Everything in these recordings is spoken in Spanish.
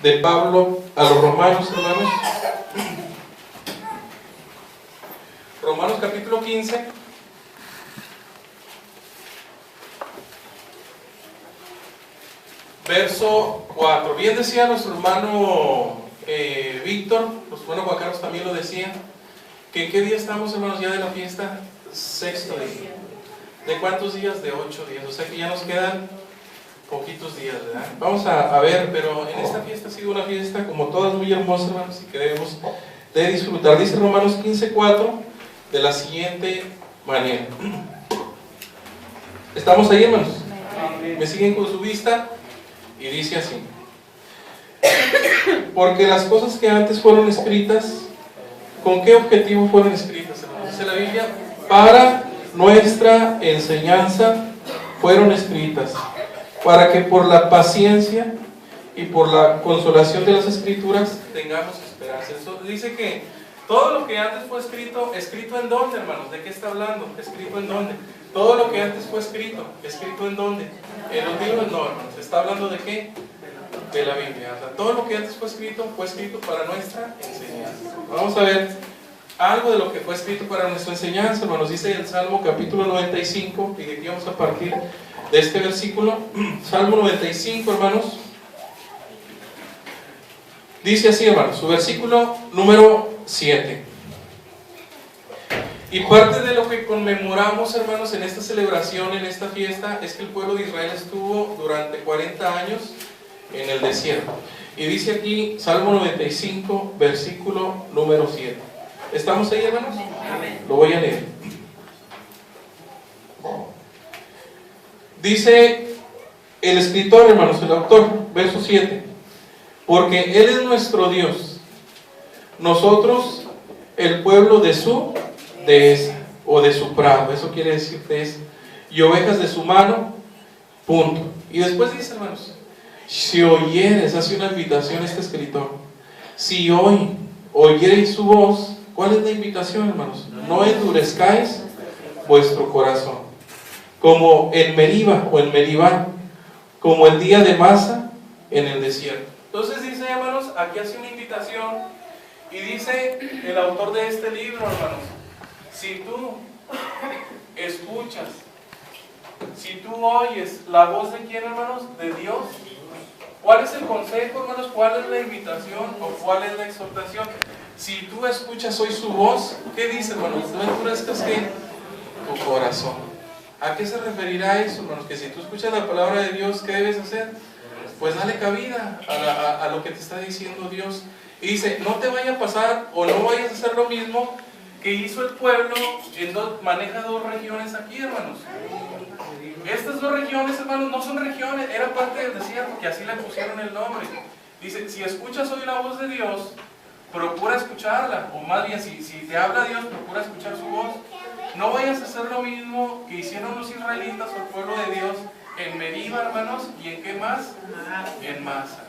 de Pablo a los romanos, hermanos. Romanos capítulo 15. Verso 4. Bien decía nuestro hermano Víctor, nuestro hermano Juan Carlos también lo decía, que ¿en qué día estamos, hermanos, ya de la fiesta? Sexto día. ¿De cuántos días? De 8 días. O sea que ya nos quedan poquitos días, ¿verdad? Vamos a ver, pero en esta fiesta ha sido una fiesta como todas muy hermosa, hermanos, y que debemos de disfrutar. Dice Romanos 15:4 de la siguiente manera. ¿Estamos ahí, hermanos? ¿Me siguen con su vista? Y dice así: porque las cosas que antes fueron escritas, ¿con qué objetivo fueron escritas, hermanos? Dice la Biblia, para nuestra enseñanza fueron escritas, para que por la paciencia y por la consolación de las Escrituras tengamos esperanza. Eso dice que todo lo que antes fue escrito, ¿escrito en dónde, hermanos? ¿De qué está hablando? ¿Escrito en dónde? Todo lo que antes fue escrito, ¿escrito en dónde? En los libros, no, hermanos. ¿Está hablando de qué? De la Biblia. O sea, todo lo que antes fue escrito para nuestra enseñanza. Vamos a ver algo de lo que fue escrito para nuestra enseñanza, hermanos. Dice el Salmo capítulo 95, y de aquí vamos a partir de este versículo. Salmo 95, hermanos. Dice así, hermanos, su versículo número 7. Y parte de lo que conmemoramos, hermanos, en esta celebración, en esta fiesta, es que el pueblo de Israel estuvo durante 40 años en el desierto. Y dice aquí, Salmo 95, versículo número 7. ¿Estamos ahí, hermanos? Amén. Lo voy a leer. Dice el escritor, hermanos, el autor, verso 7. Porque Él es nuestro Dios, nosotros el pueblo de su dehesa, o de su prado, eso quiere decir dehesa, y ovejas de su mano, punto. Y después dice, hermanos, si oyeres, hace una invitación este escritor, si hoy oyereis su voz. ¿Cuál es la invitación, hermanos? No endurezcáis vuestro corazón, como en Meriba o en Meribá, como el día de Masa en el desierto. Entonces dice, hermanos, aquí hace una invitación, y dice el autor de este libro, hermanos, si tú escuchas, si tú oyes la voz de quién, hermanos, de Dios, ¿cuál es el consejo, hermanos? ¿Cuál es la invitación o cuál es la exhortación? Si tú escuchas hoy su voz, ¿qué dice, hermanos? No endurezcas ¿qué? Tu corazón. ¿A qué se referirá eso, hermanos? Que si tú escuchas la palabra de Dios, ¿qué debes hacer? Pues dale cabida a lo que te está diciendo Dios. Y dice, no te vaya a pasar o no vayas a hacer lo mismo que hizo el pueblo. Maneja dos regiones aquí, hermanos. Estas dos regiones, hermanos, no son regiones, eran parte del desierto, que así le pusieron el nombre. Dice, si escuchas hoy la voz de Dios, procura escucharla, o más bien, si te habla Dios, procura escuchar su voz. No vayas a hacer lo mismo que hicieron los israelitas o el pueblo de Dios en Meriba, hermanos, y en qué más? En Masa.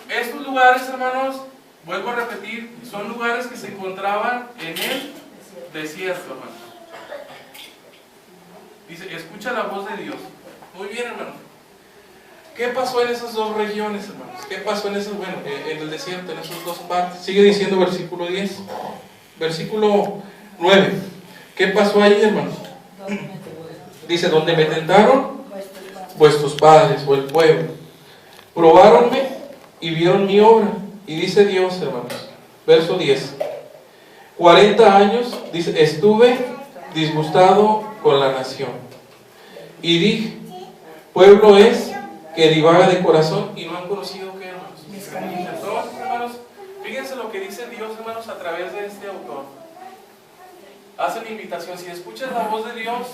Estos lugares, hermanos, vuelvo a repetir, son lugares que se encontraban en el desierto, hermanos. Dice, escucha la voz de Dios. Muy bien, hermanos. ¿Qué pasó en esas dos regiones, hermanos? ¿Qué pasó en esas, en el desierto, en esas dos partes? Sigue diciendo versículo 10. Versículo 9. ¿Qué pasó ahí, hermanos? Dice, donde me tentaron vuestros padres o el pueblo, probáronme y vieron mi obra. Y dice Dios, hermanos, verso 10. 40 años, dice, estuve disgustado con la nación. Y dije, pueblo es que divaga de corazón y no han conocido qué, hermanos. Entonces, hermanos, fíjense lo que dice Dios, hermanos, a través de este autor. Hace la invitación, si escuchas la voz de Dios,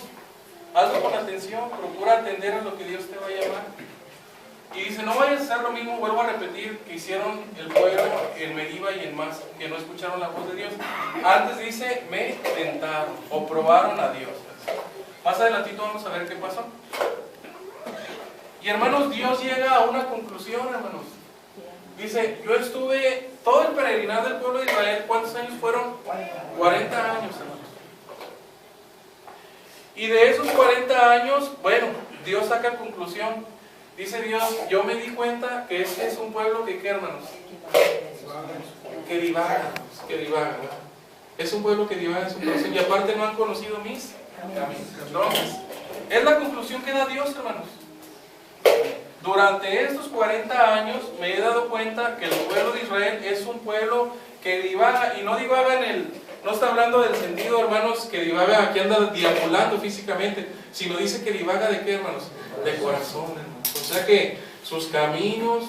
hazlo con atención, procura atender a lo que Dios te va a llamar. Y dice, no vayas a hacer lo mismo, vuelvo a repetir, que hicieron el pueblo en Meriba y en Masa, que no escucharon la voz de Dios. Antes dice, me tentaron o probaron a Dios. Más adelantito vamos a ver qué pasó. Y hermanos, Dios llega a una conclusión, hermanos. Dice, yo estuve todo el peregrinar del pueblo de Israel, ¿cuántos años fueron? 40 años, hermanos. Y de esos 40 años, bueno, Dios saca conclusión. Dice Dios, yo me di cuenta que este es un pueblo que, ¿qué, hermanos? Que divaga, que divaga. Es un pueblo que divaga en su corazón y aparte no han conocido mis caminos. Entonces, es la conclusión que da Dios, hermanos. Durante estos 40 años me he dado cuenta que el pueblo de Israel es un pueblo que divaga, y no divaga no está hablando del sentido, hermanos, que divaga, que anda deambulando físicamente, sino dice que divaga de qué, hermanos, de corazón, hermanos. O sea que sus caminos,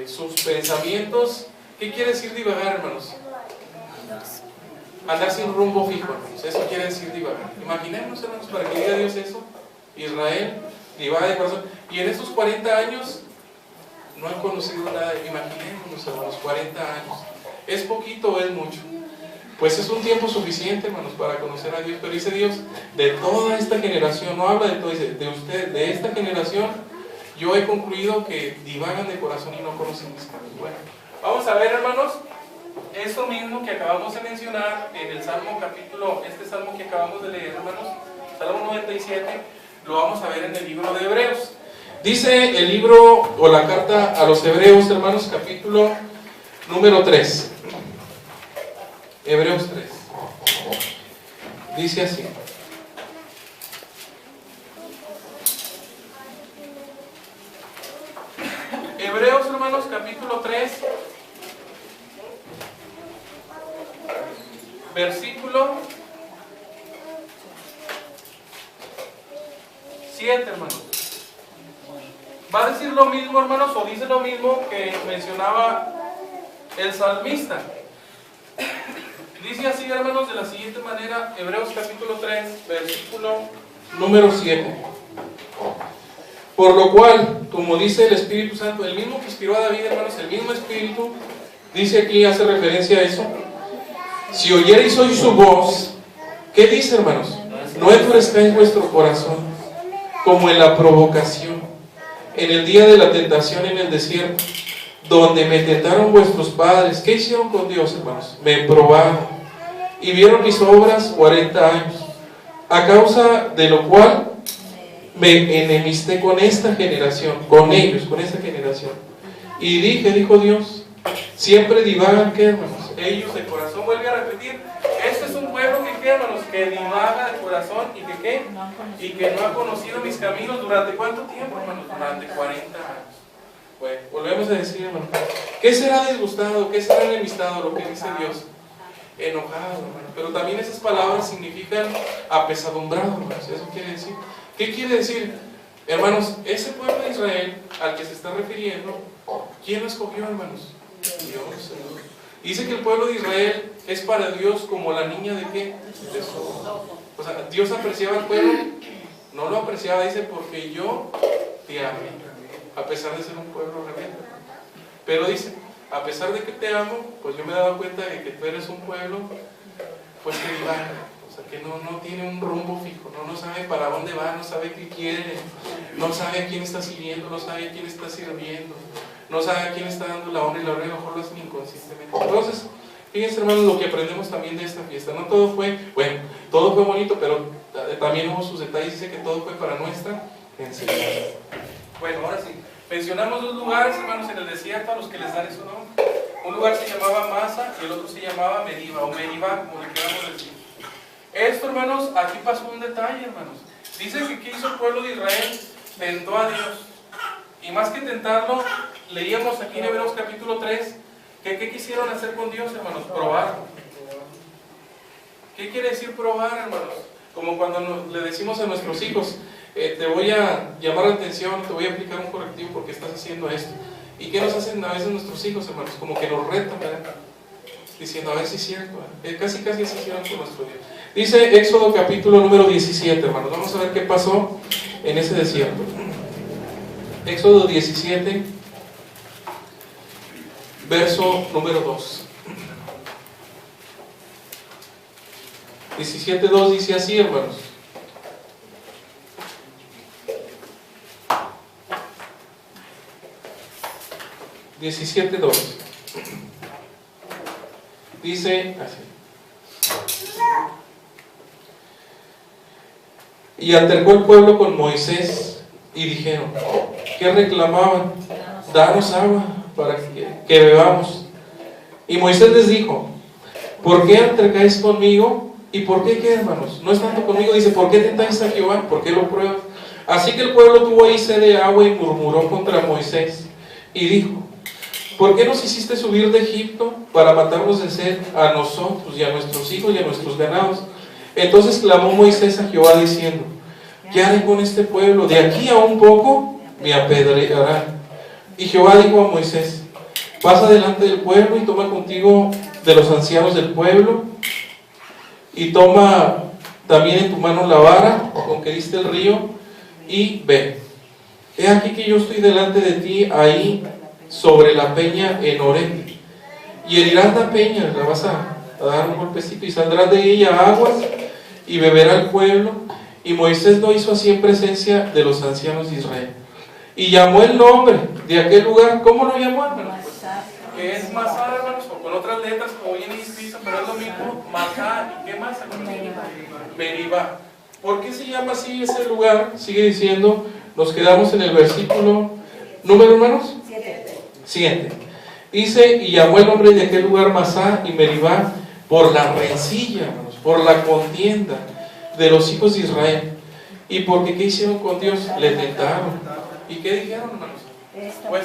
sus pensamientos, ¿qué quiere decir divagar, hermanos? Andar sin rumbo fijo, hermanos. Eso quiere decir divagar. Imaginemos, hermanos, para que diga Dios eso, Israel divaga de corazón, y en estos 40 años no han conocido nada. Imaginémonos, hermanos, 40 años. ¿Es poquito o es mucho? Pues es un tiempo suficiente, hermanos, para conocer a Dios. Pero dice Dios, de toda esta generación, no habla de todo, dice, de usted, de esta generación, yo he concluido que divagan de corazón y no conocen mis caminos. Bueno, vamos a ver, hermanos, esto mismo que acabamos de mencionar en el Salmo capítulo, este Salmo que acabamos de leer, hermanos, Salmo 97, lo vamos a ver en el libro de Hebreos. Dice el libro o la carta a los Hebreos, hermanos, capítulo número 3. Hebreos 3. Dice así. Hebreos, hermanos, capítulo 3, versículo 7, hermanos. Va a decir lo mismo, hermanos, o dice lo mismo que mencionaba el salmista. Dice así, hermanos, de la siguiente manera, Hebreos capítulo 3, versículo número 7. Por lo cual, como dice el Espíritu Santo, el mismo que inspiró a David, hermanos, el mismo Espíritu, dice aquí, hace referencia a eso. Si oyereis hoy su voz, ¿qué dice, hermanos? No endurezcáis vuestro corazón, como en la provocación, en el día de la tentación en el desierto, donde me tentaron vuestros padres. ¿Qué hicieron con Dios, hermanos? Me probaron y vieron mis obras 40 años, a causa de lo cual me enemisté con esta generación, con ellos, con esta generación. Y dije, dijo Dios, siempre divagan, ¿qué, hermanos? Ellos de corazón. Vuelve a repetir, este es un pueblo que, ¿qué, hermanos? Que divaga de corazón y que, ¿qué? Y que no ha conocido mis caminos. ¿Durante cuánto tiempo, hermanos? Durante 40 años. Bueno, volvemos a decir, hermano, ¿qué será disgustado? ¿Qué será enemistado? Lo que dice Dios, enojado, hermano. Pero también esas palabras significan apesadumbrado, hermanos. Eso quiere decir. ¿Qué quiere decir? Hermanos, ese pueblo de Israel al que se está refiriendo, ¿quién lo escogió, hermanos? Dios. Dice que el pueblo de Israel es para Dios como la niña de qué? De su ojo. O sea, Dios apreciaba al pueblo, no lo apreciaba, dice, porque yo te amé, a pesar de ser un pueblo rebelde. Pero dice, a pesar de que te amo, pues yo me he dado cuenta de que tú eres un pueblo, pues que divaga, o sea, que no tiene un rumbo fijo, no sabe para dónde va, no sabe qué quiere, no sabe a quién está siguiendo, no sabe a quién está sirviendo, no sabe a quién está dando la honra y la gloria, a lo mejor lo hacen inconscientemente. Entonces, fíjense, hermanos, lo que aprendemos también de esta fiesta. No todo fue, bueno, todo fue bonito, pero también hubo sus detalles. Dice que todo fue para nuestra enseñanza. Bueno, ahora sí, mencionamos dos lugares, hermanos, en el desierto a los que les dan eso, ¿no? Un lugar se llamaba Masa y el otro se llamaba Meriba, o Meribá, como le queramos decir. Esto, hermanos, aquí pasó un detalle, hermanos. Dice que ¿qué hizo el pueblo de Israel? Tentó a Dios. Y más que tentarlo, leíamos aquí en Hebreos capítulo 3, que ¿qué quisieron hacer con Dios, hermanos? Probarlo. ¿Qué quiere decir probar, hermanos? Como cuando le decimos a nuestros hijos, te voy a llamar la atención, te voy a aplicar un correctivo porque estás haciendo esto. ¿Y qué nos hacen a veces nuestros hijos, hermanos? Como que nos retan, ¿verdad? Diciendo, a ver si es cierto, ¿verdad? Casi así hicieron con nuestro Dios. Dice Éxodo capítulo número 17, hermanos. Vamos a ver qué pasó en ese desierto. Éxodo 17, verso número 2. 17:2 dice así, hermanos. Dice así. Y altercó el pueblo con Moisés y dijeron, ¿qué reclamaban? Danos agua para que bebamos. Y Moisés les dijo, ¿por qué altercáis conmigo? ¿Y por qué qué, hermanos? No estando conmigo, dice, ¿por qué tentáis a Jehová? ¿Por qué lo pruebas? Así que el pueblo tuvo ahí sed de agua y murmuró contra Moisés y dijo, ¿por qué nos hiciste subir de Egipto para matarnos de sed a nosotros y a nuestros hijos y a nuestros ganados? Entonces clamó Moisés a Jehová diciendo, ¿qué haré con este pueblo? De aquí a un poco me apedrearán. Y Jehová dijo a Moisés, pasa delante del pueblo y toma contigo de los ancianos del pueblo y toma también en tu mano la vara con que diste el río y ve. He aquí que yo estoy delante de ti ahí sobre la peña en Horeb, y herirás la peña, la vas a dar un golpecito y saldrás de ella aguas y beberá el pueblo. Y Moisés lo hizo así en presencia de los ancianos de Israel. Y llamó el nombre de aquel lugar, ¿cómo lo llamó, hermanos? Que es Masá, hermanos, o con otras letras como viene escrito, pero es lo mismo, Masá. ¿Y qué más, hermanos? Meribá. ¿Por qué se llama así ese lugar? Sigue diciendo, nos quedamos en el versículo número, hermanos 7. Dice, y llamó el nombre de aquel lugar Masá y Meribá por la rencilla, hermanos, por la contienda de los hijos de Israel. ¿Y porque qué hicieron con Dios? Le tentaron. ¿Y qué dijeron, hermanos? Pues,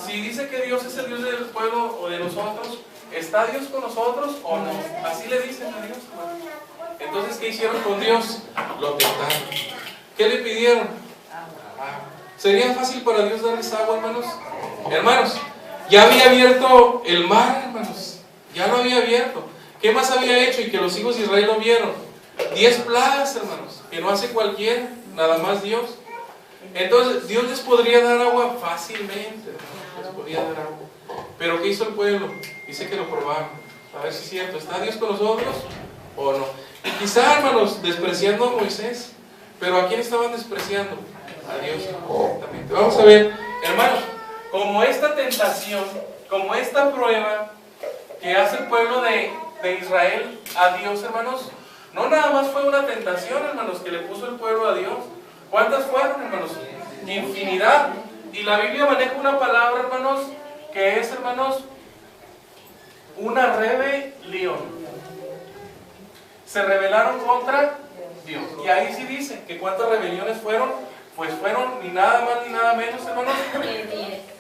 si dice que Dios es el Dios del pueblo o de nosotros, ¿está Dios con nosotros o no? Así le dicen a Dios, hermanos. Entonces, ¿qué hicieron con Dios? Lo tentaron. ¿Qué le pidieron? ¿Sería fácil para Dios darles agua, hermanos? Hermanos, ya había abierto el mar, hermanos. Ya lo había abierto. ¿Qué más había hecho? Y que los hijos de Israel lo vieron. 10 plagas, hermanos, que no hace cualquiera, nada más Dios. Entonces, Dios les podría dar agua fácilmente, hermanos, les podría dar agua. Pero ¿qué hizo el pueblo? Dice que lo probaron. A ver si es cierto, ¿está Dios con nosotros o no? Y quizá, hermanos, despreciando a Moisés. Pero ¿a quién estaban despreciando? A Dios. Exactamente. Vamos a ver, hermanos, como esta tentación, como esta prueba que hace el pueblo de Israel a Dios, hermanos, no nada más fue una tentación, hermanos, que le puso el pueblo a Dios. ¿Cuántas fueron, hermanos? Infinidad. Y la Biblia maneja una palabra, hermanos, que es, hermanos, una rebelión. Se rebelaron contra Dios. Y ahí sí dice que cuántas rebeliones fueron. Pues fueron ni nada más ni nada menos, hermanos,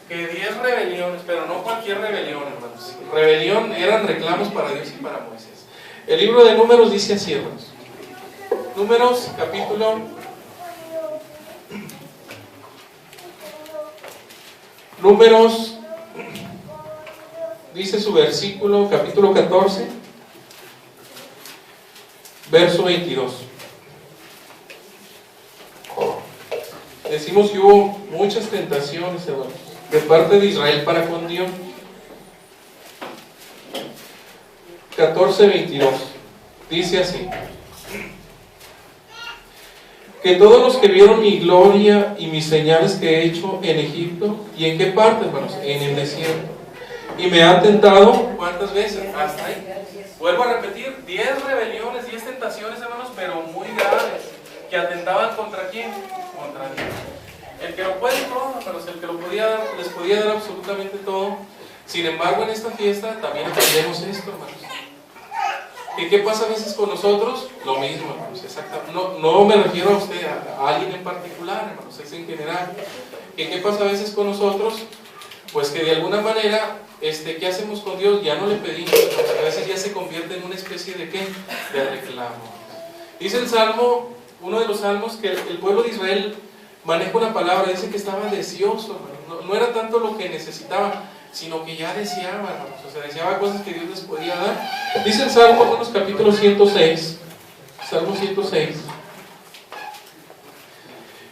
que 10 rebeliones, pero no cualquier rebelión, hermanos. Rebelión eran reclamos para Dios y para Moisés. El libro de Números dice así, hermanos. Números, capítulo Números, dice su versículo, capítulo 14, verso 22. Decimos que hubo muchas tentaciones, hermanos, de parte de Israel para con Dios. 14:22 dice así: que todos los que vieron mi gloria y mis señales que he hecho en Egipto. ¿Y en qué parte, hermanos? En el desierto. Y me han tentado, ¿cuántas veces? Hasta ahí. Vuelvo a repetir, 10 rebeliones, 10 tentaciones, hermanos, pero muy graves, que atentaban ¿contra quién? Contra Dios. El que lo puede todo, hermanos, el que lo podía dar, les podía dar absolutamente todo. Sin embargo, en esta fiesta también aprendemos esto, hermanos. ¿Y qué pasa a veces con nosotros? Lo mismo, hermanos, exactamente. No me refiero a usted, a alguien en particular, hermanos, es en general. ¿Y qué pasa a veces con nosotros? Pues que de alguna manera, ¿qué hacemos con Dios? Ya no le pedimos, hermanos. A veces ya se convierte en una especie de ¿qué? De reclamo. Dice el Salmo, uno de los salmos, que el pueblo de Israel maneja una palabra, dice que estaba deseoso, hermanos. No era tanto lo que necesitaba, sino que ya deseaba, hermanos. O sea, deseaba cosas que Dios les podía dar. Dice el Salmo, hermanos, capítulo 106, Salmo 106.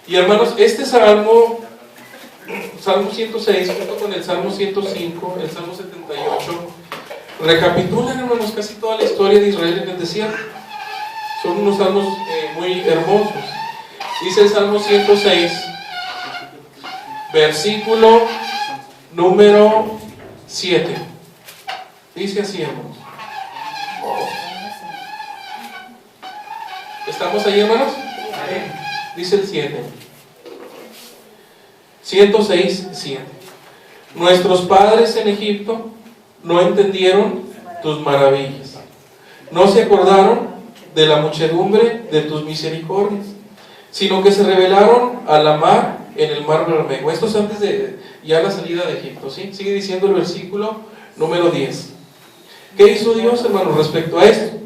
Y hermanos, este Salmo 106, junto con el Salmo 105, el Salmo 78, recapitulan, hermanos, casi toda la historia de Israel en el desierto. Son unos salmos muy hermosos. Dice el Salmo 106, versículo número 7. Dice así, hermanos. ¿Estamos ahí, hermanos? Dice el 7. 106:7. Nuestros padres en Egipto no entendieron tus maravillas, no se acordaron de la muchedumbre de tus misericordias, sino que se rebelaron a la mar en el mar Bermejo. Esto es antes de ya la salida de Egipto, ¿sí? Sigue diciendo el versículo número 10. ¿Qué hizo Dios, hermanos, respecto a esto?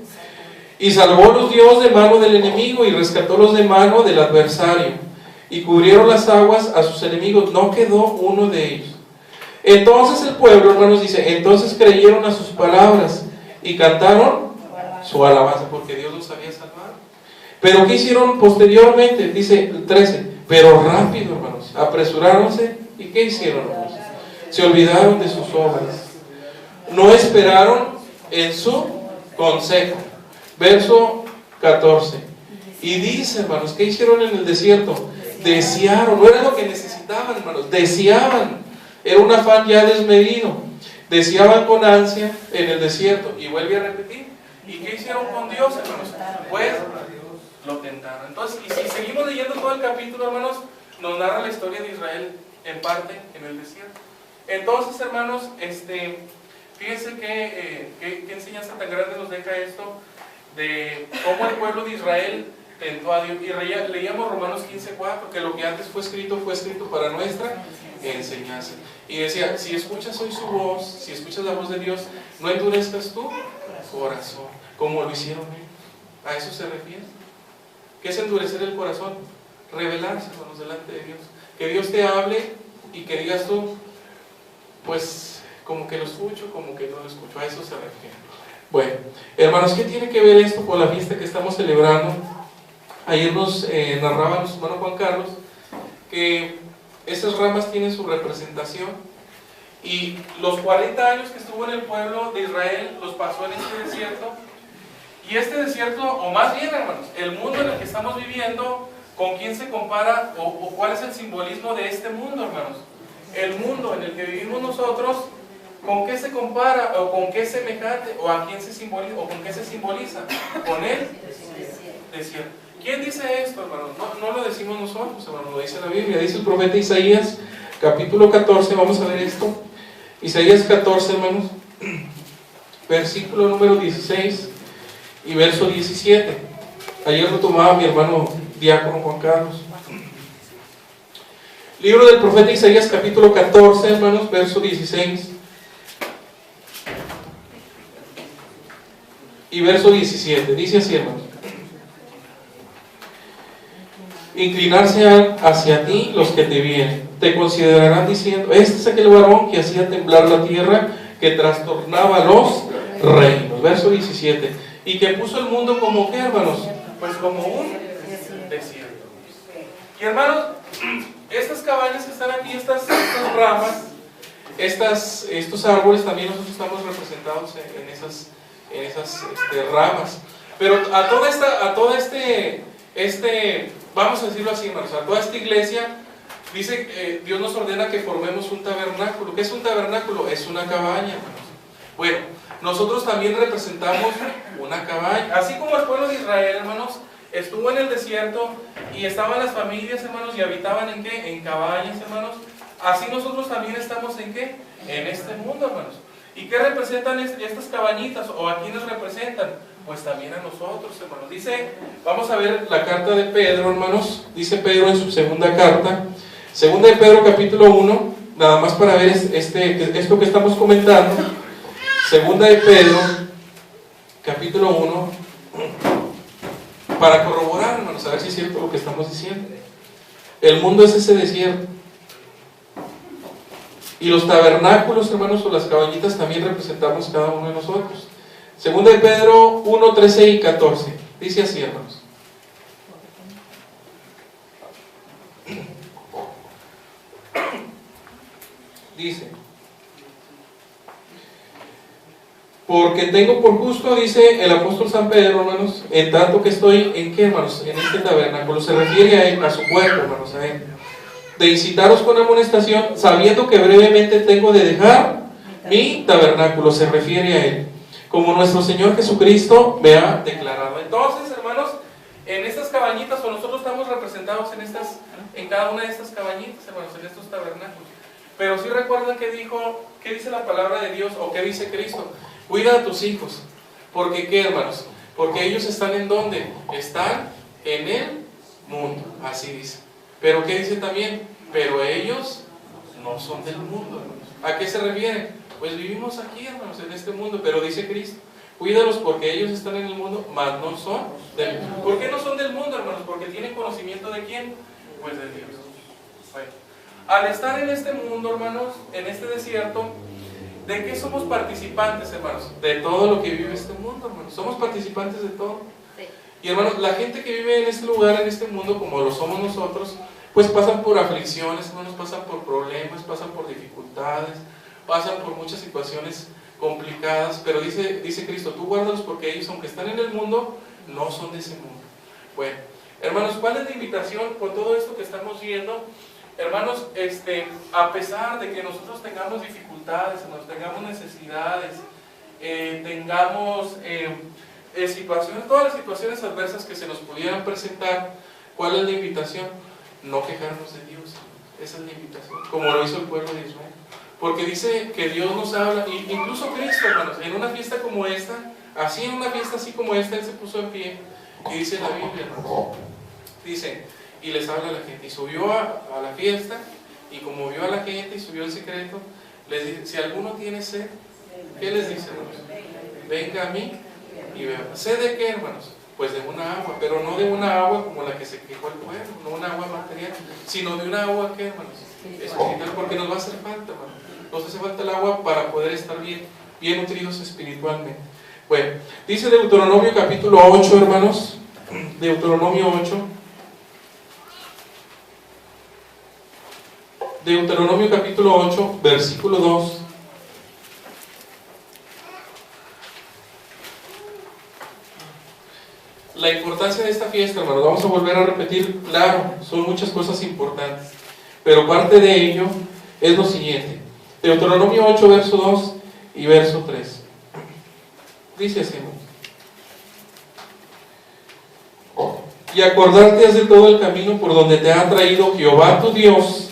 Y salvólos Dios de mano del enemigo y rescatólos de mano del adversario, y cubrieron las aguas a sus enemigos, no quedó uno de ellos. Entonces el pueblo, hermanos, dice, entonces creyeron a sus palabras y cantaron su alabanza, porque Dios los había salvado. Pero ¿qué hicieron posteriormente? Dice el 13, pero rápido, hermanos, apresuráronse, ¿y qué hicieron, hermanos? Se olvidaron de sus obras, no esperaron en su consejo. Verso 14, y dice, hermanos, ¿qué hicieron en el desierto? Desearon, no era lo que necesitaban, hermanos, deseaban, era un afán ya desmedido, deseaban con ansia en el desierto. Y vuelve a repetir, ¿y qué hicieron con Dios, hermanos? Pues lo tentaron. Entonces, y si seguimos leyendo todo el capítulo, hermanos, nos narra la historia de Israel en parte en el desierto. Entonces, hermanos, fíjense qué enseñanza tan grande nos deja esto de cómo el pueblo de Israel tentó a Dios. Y leíamos Romanos 15:4, que lo que antes fue escrito para nuestra enseñanza. Y decía, si escuchas hoy su voz, si escuchas la voz de Dios, no endurezcas tu corazón, como lo hicieron ellos. A eso se refiere. ¿Qué es endurecer el corazón? Rebelarse, hermanos, delante de Dios. Que Dios te hable y que digas tú, pues, como que lo escucho, como que no lo escucho. A eso se refiere. Bueno, hermanos, ¿qué tiene que ver esto con la fiesta que estamos celebrando? Ayer nos narraba nuestro hermano Juan Carlos que estas ramas tienen su representación, y los 40 años que estuvo en el pueblo de Israel los pasó en este desierto. Y este desierto, o más bien, hermanos, el mundo en el que estamos viviendo, ¿con quién se compara o cuál es el simbolismo de este mundo, hermanos? El mundo en el que vivimos nosotros, ¿con qué se compara o con qué es semejante o a quién se simboliza o con qué se simboliza? Con el desierto. ¿Quién dice esto, hermanos? No lo decimos nosotros, hermanos, lo dice la Biblia. Dice el profeta Isaías, capítulo 14, vamos a ver esto. Isaías 14, hermanos, versículo número 16 y verso 17. Ayer lo tomaba mi hermano diácono Juan Carlos. Libro del profeta Isaías, capítulo 14, hermanos, verso 16 y verso 17. Dice así, hermanos: inclinarse hacia ti los que te vienen, te considerarán diciendo, este es aquel varón que hacía temblar la tierra, que trastornaba los reinos. Verso 17, y que puso el mundo como ¿qué, hermanos? Pues como un desierto. Y hermanos, estas cabañas que están aquí, estas ramas, estos árboles, también nosotros estamos representados en esas ramas. Pero a toda vamos a decirlo así, hermanos, a toda esta iglesia, dice Dios nos ordena que formemos un tabernáculo. ¿Qué es un tabernáculo? Es una cabaña, hermanos. Bueno, nosotros también representamos una cabaña. Así como el pueblo de Israel, hermanos, estuvo en el desierto y estaban las familias, hermanos, y habitaban ¿en qué? En cabañas, hermanos. Así nosotros también estamos ¿en qué? En este mundo, hermanos. ¿Y qué representan estas cabañitas? ¿O a quiénes representan? Pues también a nosotros, hermanos. Dice, vamos a ver la carta de Pedro, hermanos. Dice Pedro en su segunda carta, segunda de Pedro capítulo 1, nada más para ver esto que estamos comentando. Segunda de Pedro capítulo 1, para corroborar, hermanos, a ver si es cierto lo que estamos diciendo. El mundo es ese desierto. Y los tabernáculos, hermanos, o las cabañitas también representamos cada uno de nosotros. Segunda de Pedro 1, 13 y 14. Dice así, hermanos. Dice, porque tengo por justo, dice el apóstol San Pedro, hermanos, en tanto que estoy, ¿en qué, hermanos? En este tabernáculo. Se refiere a él, a su cuerpo, hermanos, a él. De incitaros con amonestación, sabiendo que brevemente tengo de dejar mi tabernáculo. Se refiere a él, como nuestro Señor Jesucristo me ha declarado. Entonces, hermanos, en estas cabañitas, o nosotros estamos representados en cada una de estas cabañitas, hermanos, en estos tabernáculos. Pero sí recuerdan que dijo, ¿qué dice la palabra de Dios o qué dice Cristo? Cuida a tus hijos. ¿Porque qué, hermanos? Porque ellos están ¿en dónde? Están en el mundo, así dice. Pero ¿qué dice también? Pero ellos no son del mundo, hermanos. ¿A qué se refiere? Pues vivimos aquí, hermanos, en este mundo, pero dice Cristo, cuídalos porque ellos están en el mundo, mas no son del mundo. ¿Por qué no son del mundo, hermanos? Porque tienen conocimiento ¿de quién? Pues de Dios. Bueno, al estar en este mundo, hermanos, en este desierto, ¿de qué somos participantes, hermanos? De todo lo que vive este mundo, hermanos. Somos participantes de todo. Sí. Y hermanos, la gente que vive en este lugar, en este mundo, como lo somos nosotros, pues pasan por aflicciones, hermanos, pasan por problemas, pasan por dificultades, pasan por muchas situaciones complicadas, pero dice Cristo, tú guárdalos porque ellos, aunque están en el mundo, no son de ese mundo. Bueno, hermanos, ¿cuál es la invitación con todo esto que estamos viendo? Hermanos, a pesar de que nosotros tengamos dificultades, tengamos necesidades, tengamos situaciones, todas las situaciones adversas que se nos pudieran presentar, ¿cuál es la invitación? No quejarnos de Dios. Esa es la invitación, como lo hizo el pueblo de Israel. Porque dice que Dios nos habla, incluso Cristo, hermanos, en una fiesta como esta, así en una fiesta así como esta, Él se puso en pie, y dice la Biblia, hermanos, dice, y les habla a la gente, y subió a la fiesta, y como vio a la gente y subió el secreto, les dice, si alguno tiene sed, ¿qué les dice, hermanos? Venga a mí y beba. ¿Sed de qué, hermanos? Pues de una agua, pero no de una agua como la que se quejó el pueblo, no una agua material, sino de una agua, ¿qué, hermanos? Espiritual, porque nos va a hacer falta, hermanos. Nos hace falta el agua para poder estar bien nutridos espiritualmente. Bueno, dice Deuteronomio capítulo 8, hermanos, Deuteronomio 8, Deuteronomio capítulo 8, versículo 2. La importancia de esta fiesta, hermanos, vamos a volver a repetir, claro, son muchas cosas importantes, pero parte de ello es lo siguiente. Deuteronomio 8, verso 2 y verso 3. Dice así, hermanos. Y acordarte has de todo el camino por donde te ha traído Jehová tu Dios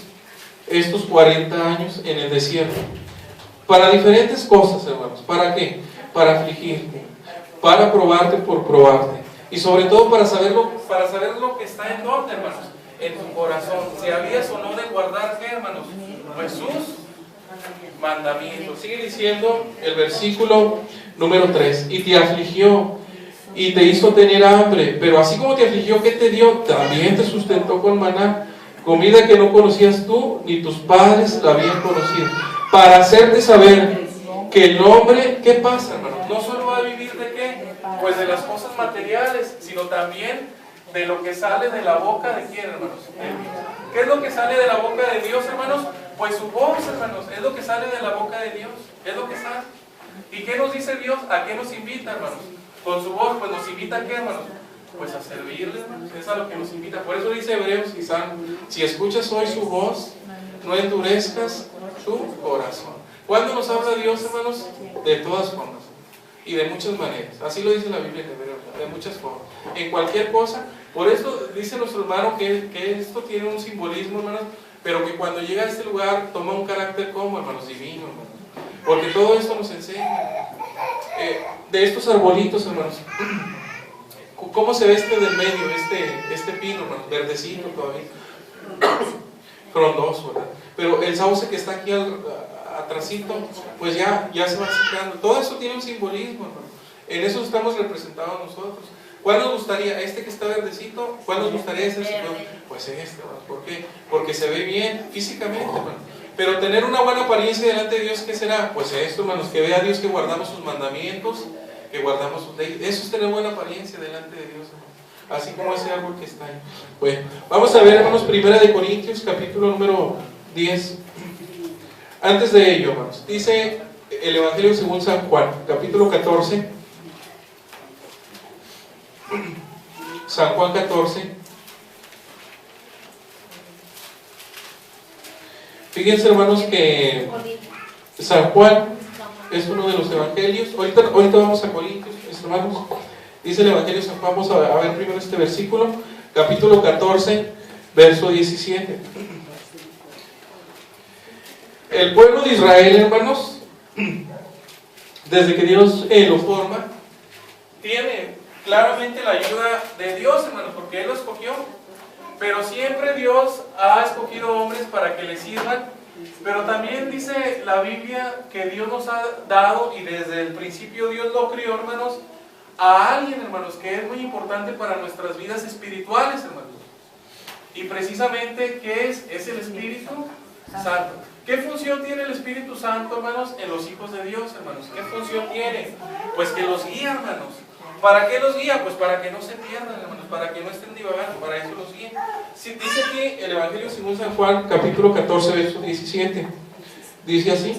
estos 40 años en el desierto, para diferentes cosas, hermanos. ¿Para qué? Para afligirte, para probarte por probarte, y sobre todo para saber lo que está en dónde, hermanos, en tu corazón, si habías o no de guardar, ¿qué, hermanos? Pues sus mandamientos. Sigue diciendo el versículo número 3, y te afligió y te hizo tener hambre, pero así como te afligió, ¿qué te dio? También te sustentó con maná, comida que no conocías tú, ni tus padres la habían conocido, para hacerte saber que el hombre, ¿qué pasa, hermano? No solo va a vivir de qué, pues de las cosas materiales, sino también de lo que sale de la boca de quién, hermanos. ¿Qué es lo que sale de la boca de Dios, hermanos? Pues su voz, hermanos, es lo que sale de la boca de Dios, es lo que sale. ¿Y qué nos dice Dios? ¿A qué nos invita, hermanos? Con su voz, pues nos invita a qué, hermanos? Pues a servirle, hermanos, es a lo que nos invita. Por eso dice Hebreos, si escuchas hoy su voz, no endurezcas tu corazón. ¿Cuándo nos habla Dios, hermanos? De todas formas y de muchas maneras. Así lo dice la Biblia en Hebreos, de muchas formas. En cualquier cosa. Por eso dice nuestro hermano que esto tiene un simbolismo, hermanos, pero que cuando llega a este lugar toma un carácter como, hermanos, divino, hermanos. Porque todo esto nos enseña. De estos arbolitos, hermanos, ¿cómo se ve del medio, este pino, hermanos? Verdecito todavía, frondoso, ¿verdad? Pero el sauce que está aquí atrasito, pues ya se va secando. Todo eso tiene un simbolismo, hermano. En eso estamos representados nosotros. ¿Cuál nos gustaría? Que está verdecito. ¿Cuál nos gustaría ese Señor? Pues hermano. ¿Por qué? Porque se ve bien físicamente, hermano. Pero tener una buena apariencia delante de Dios, ¿qué será? Pues esto, hermanos, que vea a Dios que guardamos sus mandamientos, que guardamos sus leyes. Eso es tener buena apariencia delante de Dios, hermanos. Así como ese árbol que está ahí. Bueno, vamos a ver, hermanos, 1 Corintios, capítulo número 10. Antes de ello, hermanos, dice el Evangelio según San Juan, capítulo 14. San Juan 14. Fíjense, hermanos, que San Juan es uno de los evangelios. Ahorita vamos a Corintios, mis hermanos. Dice el Evangelio de San Juan, vamos a ver primero este versículo, capítulo 14, verso 17. El pueblo de Israel, hermanos, desde que Dios lo forma, tiene claramente la ayuda de Dios, hermanos, porque Él lo escogió. Pero siempre Dios ha escogido hombres para que le sirvan. Pero también dice la Biblia que Dios nos ha dado, y desde el principio Dios lo crió, hermanos, a alguien, hermanos, que es muy importante para nuestras vidas espirituales, hermanos. Y precisamente, ¿qué es? Es el Espíritu Santo. ¿Qué función tiene el Espíritu Santo, hermanos, en los hijos de Dios, hermanos? ¿Qué función tiene? Pues que los guía, hermanos. ¿Para qué los guía? Pues para que no se pierdan, hermanos, para que no estén divagando, para eso los guía. Sí, dice aquí el Evangelio según San Juan, capítulo 14, verso 17. Dice así.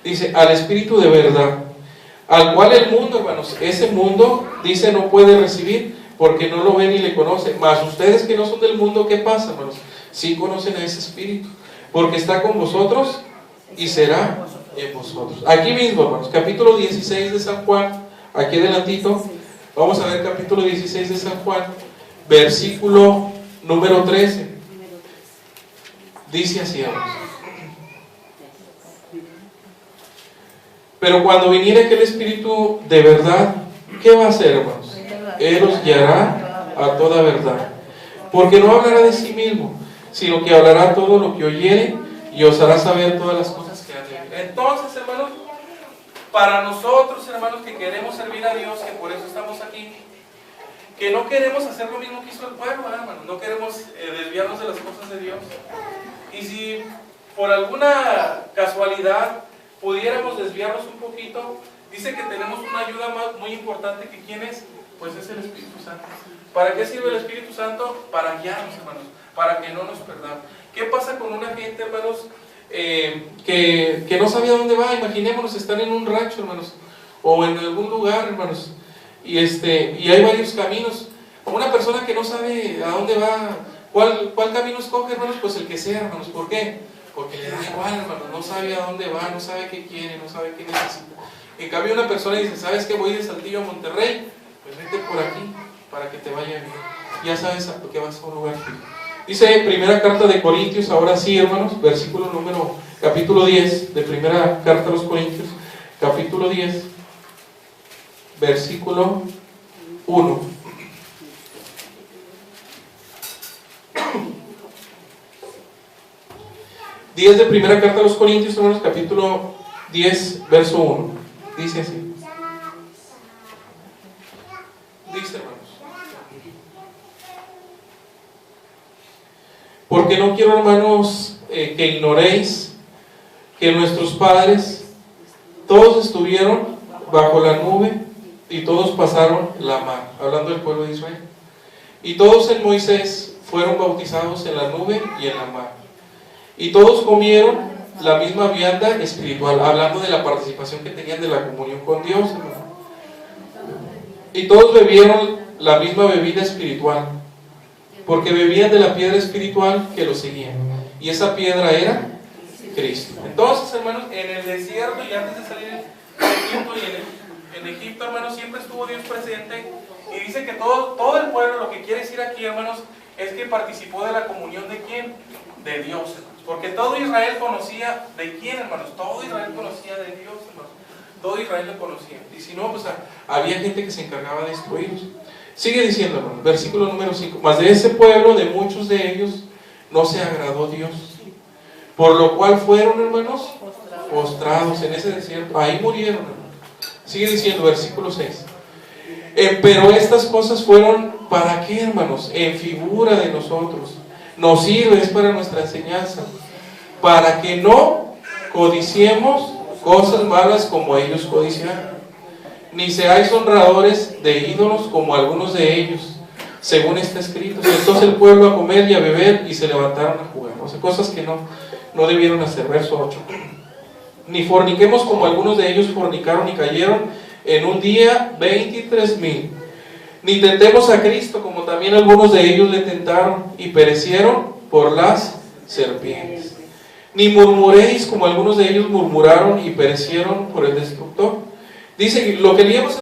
Dice, al Espíritu de verdad, al cual el mundo, hermanos, ese mundo, dice, no puede recibir, porque no lo ve ni le conoce. Mas ustedes que no son del mundo, ¿qué pasa, hermanos? Sí conocen a ese Espíritu, porque está con vosotros y será en vosotros. Aquí mismo, hermanos, capítulo 16 de San Juan, aquí adelantito, vamos a ver capítulo 16 de San Juan, versículo número 13. Dice así, hermanos. Pero cuando viniere aquel Espíritu de verdad, ¿qué va a hacer, hermanos? Él os guiará a toda verdad, porque no hablará de sí mismo, sino que hablará todo lo que oyere y os hará saber todas las cosas que ha de oír. Entonces, hermanos, para nosotros, hermanos, que queremos servir a Dios, que por eso estamos aquí, que no queremos hacer lo mismo que hizo el pueblo, hermanos, no queremos desviarnos de las cosas de Dios. Y si por alguna casualidad pudiéramos desviarnos un poquito, dice que tenemos una ayuda muy importante, que ¿quién es? Pues es el Espíritu Santo. ¿Para qué sirve el Espíritu Santo? Para guiarnos, hermanos, para que no nos perdamos. ¿Qué pasa con una gente, hermanos, que no sabe a dónde va? Imaginémonos, están en un rancho, hermanos, o en algún lugar, hermanos, y hay varios caminos. Una persona que no sabe a dónde va, ¿cuál camino escoge, hermanos? Pues el que sea, hermanos. ¿Por qué? Porque le da igual, hermanos, no sabe a dónde va, no sabe qué quiere, no sabe qué necesita. En cambio, una persona dice, ¿sabes qué? Voy de Saltillo a Monterrey, pues vete por aquí, para que te vaya bien. Ya sabes a qué vas a un lugar fijo. Dice primera carta de Corintios, ahora sí, hermanos, capítulo 10 de primera carta a los Corintios, capítulo 10, versículo 1. De primera carta a los Corintios, hermanos, capítulo 10, verso 1. Dice así. Dice, hermanos. Porque no quiero, hermanos, que ignoréis que nuestros padres todos estuvieron bajo la nube y todos pasaron la mar, hablando del pueblo de Israel. Y todos en Moisés fueron bautizados en la nube y en la mar. Y todos comieron la misma vianda espiritual, hablando de la participación que tenían de la comunión con Dios, hermano. Y todos bebieron la misma bebida espiritual, porque bebían de la piedra espiritual que los seguía. Y esa piedra era Cristo. Entonces, hermanos, en el desierto y antes de salir de Egipto, en Egipto, hermanos, siempre estuvo Dios presente. Y dice que todo el pueblo, lo que quiere decir aquí, hermanos, es que participó de la comunión ¿de quién? De Dios, hermanos. Porque todo Israel conocía ¿de quién, hermanos? Todo Israel conocía de Dios, hermanos. Todo Israel lo conocía. Y si no, pues había gente que se encargaba de destruirlos. Sigue diciendo, hermanos, versículo número 5. Mas de ese pueblo, de muchos de ellos, no se agradó Dios. Por lo cual fueron, hermanos, postrados en ese desierto. Ahí murieron, hermanos. Sigue diciendo, versículo 6. Pero estas cosas fueron, ¿para qué, hermanos? En figura de nosotros. Nos sirve, es para nuestra enseñanza, para que no codiciemos cosas malas como ellos codiciaron, ni seáis honradores de ídolos como algunos de ellos, según está escrito. Entonces el pueblo a comer y a beber y se levantaron a jugar. O sea, cosas que no debieron hacer. Verso 8. Ni forniquemos como algunos de ellos fornicaron y cayeron en un día 23,000. Ni tentemos a Cristo como también algunos de ellos le tentaron y perecieron por las serpientes. Ni murmuréis como algunos de ellos murmuraron y perecieron por el destructor. Dice lo que leíamos